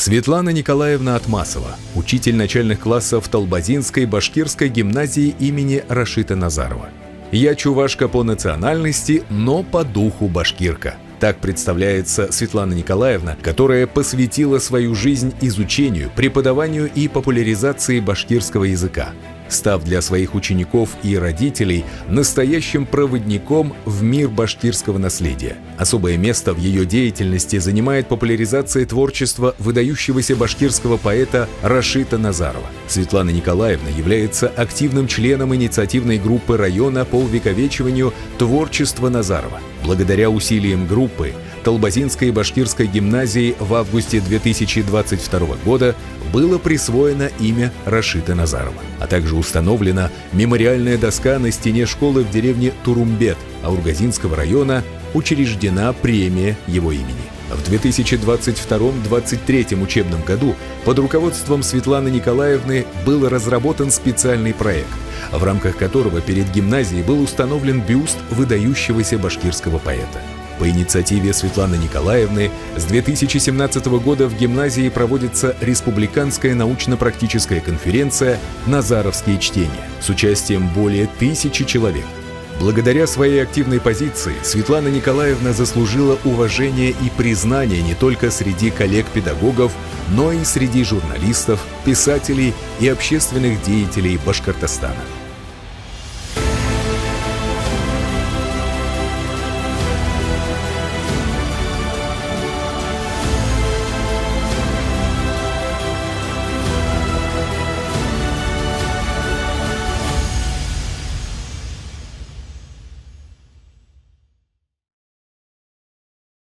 Светлана Николаевна Атмасова, учитель начальных классов Толбазинской башкирской гимназии имени Рашита Назарова. «Я чувашка по национальности, но по духу башкирка». Так представляется Светлана Николаевна, которая посвятила свою жизнь изучению, преподаванию и популяризации башкирского языка, став для своих учеников и родителей настоящим проводником в мир башкирского наследия. Особое место в ее деятельности занимает популяризация творчества выдающегося башкирского поэта Рашита Назарова. Светлана Николаевна является активным членом инициативной группы района по увековечиванию творчества Назарова. Благодаря усилиям группы Толбазинской башкирской гимназии в августе 2022 года было присвоено имя Рашита Назарова, а также установлена мемориальная доска на стене школы в деревне Турумбет Аургазинского района, учреждена премия его имени. В 2022-2023 учебном году под руководством Светланы Николаевны был разработан специальный проект, в рамках которого перед гимназией был установлен бюст выдающегося башкирского поэта. По инициативе Светланы Николаевны с 2017 года в гимназии проводится республиканская научно-практическая конференция «Назаровские чтения» с участием более 1000 человек. Благодаря своей активной позиции Светлана Николаевна заслужила уважение и признание не только среди коллег-педагогов, но и среди журналистов, писателей и общественных деятелей Башкортостана.